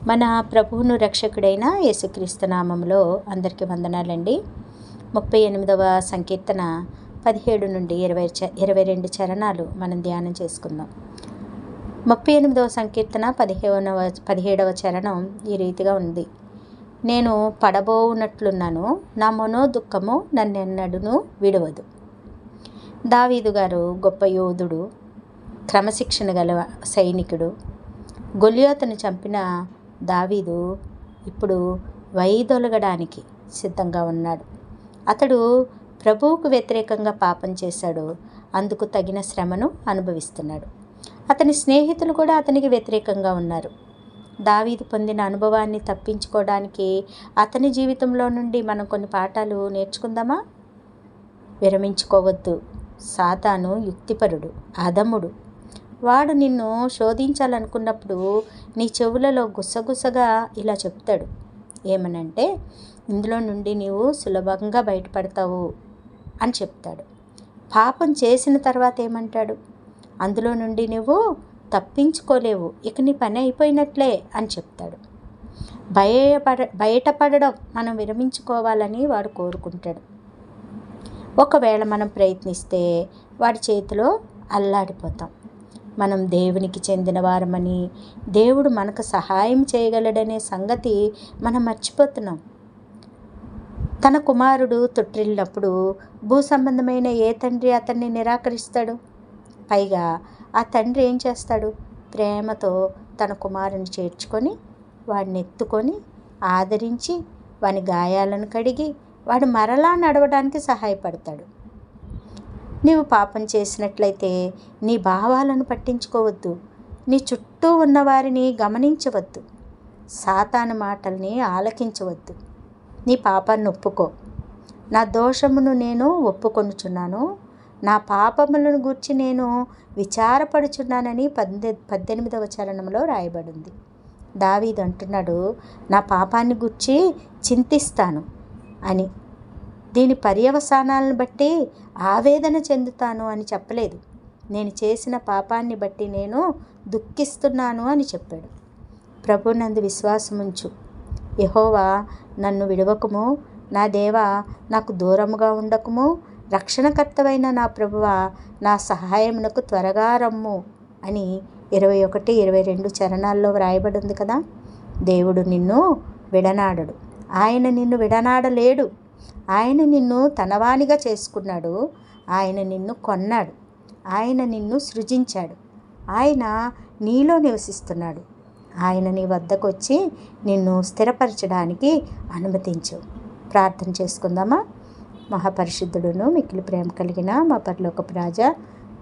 మన ప్రభువును రక్షకుడైన యేసుక్రీస్తు నామంలో అందరికీ వందనాలండి. 38వ సంకీర్తన 17 నుండి 22 చరణాలు మనం ధ్యానం చేసుకుందాం. 38వ సంకీర్తన 17వ చరణం ఈ రీతిగా ఉంది. నేను పడబోవునట్లున్నాను, నా మనోదుఃఖము నన్నెన్నడూను విడువదు. దావీదు గారు గొప్ప యోధుడు, క్రమశిక్షణ గల సైనికుడు. గొలియాతును చంపిన దావీదు ఇప్పుడు వైదొలగడానికి సిద్ధంగా ఉన్నాడు. అతడు ప్రభువుకు వ్యతిరేకంగా పాపం చేశాడు, అందుకు తగిన శ్రమను అనుభవిస్తున్నాడు. అతని స్నేహితులు కూడా అతనికి వ్యతిరేకంగా ఉన్నారు. దావీదు పొందిన అనుభవాన్ని తప్పించుకోవడానికి అతని జీవితంలో నుండి మనం కొన్ని పాఠాలు నేర్చుకుందామా? విరమించుకోవద్దు. సాతాను యుక్తిపరుడు, అధముడు. వాడు నిన్ను శోధించాలనుకున్నప్పుడు నీ చెవులలో గుసగుసగా ఇలా చెప్తాడు. ఏమనంటే, ఇందులో నుండి నీవు సులభంగా బయటపడతావు అని చెప్తాడు. పాపం చేసిన తర్వాత ఏమంటాడు? అందులో నుండి నువ్వు తప్పించుకోలేవు, ఇక నీ పని అయిపోయినట్లే అని చెప్తాడు. బయటపడడం మనం విరమించుకోవాలని వాడు కోరుకుంటాడు. ఒకవేళ మనం ప్రయత్నిస్తే వాడి చేతిలో అల్లాడిపోతాం. మనం దేవునికి చెందిన వారమని, దేవుడు మనకు సహాయం చేయగలడనే సంగతి మనం మర్చిపోతున్నాం. తన కుమారుడు తొట్టిల్లినప్పుడు భూ సంబంధమైన ఏ తండ్రి అతన్ని నిరాకరిస్తాడు? పైగా ఆ తండ్రి ఏం చేస్తాడు? ప్రేమతో తన కుమారుని చేర్చుకొని, వాడిని ఎత్తుకొని, ఆదరించి, వాని గాయాలను కడిగి, వాడు మరలా నడవడానికి సహాయపడతాడు. నీవు పాపం చేసినట్లయితే నీ భావాలను పట్టించుకోవద్దు, నీ చుట్టూ ఉన్నవారిని గమనించవద్దు, సాతాను మాటల్ని ఆలకించవద్దు. నీ పాపాన్ని ఒప్పుకో. నా దోషమును నేను ఒప్పుకొనుచున్నాను, నా పాపములను గూర్చి నేను విచారపడుచున్నానని 18వ చరణంలో రాయబడింది. దావీదు అంటున్నాడు, నా పాపాన్ని గూర్చి చింతిస్తాను అని. దీని పర్యవసానాలను బట్టి ఆవేదన చెందుతాను అని చెప్పలేదు. నేను చేసిన పాపాన్ని బట్టి నేను దుఃఖిస్తున్నాను అని చెప్పాడు. ప్రభునందు విశ్వాసముంచు. యెహోవా నన్ను విడవకుము, నా దేవా నాకు దూరముగా ఉండకుము, రక్షణకర్తవైన నా ప్రభువా నా సహాయమునకు త్వరగా రమ్ము అని 21, 22 చరణాల్లో వ్రాయబడింది కదా. దేవుడు నిన్ను విడనాడడు. ఆయన నిన్ను విడనాడలేడు. ఆయన నిన్ను తనవానిగా చేసుకున్నాడు. ఆయన నిన్ను కొన్నాడు. ఆయన నిన్ను సృజించాడు. ఆయన నీలో నివసిస్తున్నాడు. ఆయన నీ వద్దకు వచ్చి నిన్ను స్థిరపరచడానికి అనుమతించు. ప్రార్థన చేసుకుందామా? మహాపరిశుద్ధుడును మిక్కిలి ప్రేమ కలిగిన మా పరలోకపు రాజా,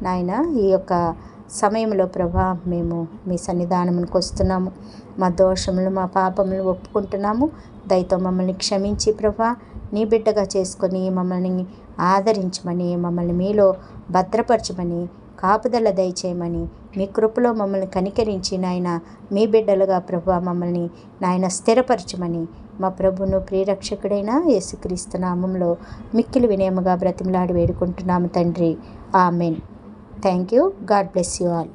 నాయన, ఈ యొక్క సమయంలో ప్రభా మేము మీ సన్నిధానమునికి వస్తున్నాము. మా దోషములు, మా పాపములు ఒప్పుకుంటున్నాము. దయతో మమ్మల్ని క్షమించి ప్రభా నీ బిడ్డగా చేసుకొని మమ్మల్ని ఆదరించమని, మమ్మల్ని మీలో భద్రపరచమని, కాపుదల దయచేయమని, మీ కృపలో మమ్మల్ని కనికరించి నాయన మీ బిడ్డలుగా ప్రభా మమ్మల్ని నాయన స్థిరపరచమని మా ప్రభును ప్రియరక్షకుడైన యేసుక్రీస్తు నామంలో మిక్కిలి వినయముగా బ్రతిమలాడి వేడుకుంటున్నాము తండ్రి. Amen. Thank you. God bless you all.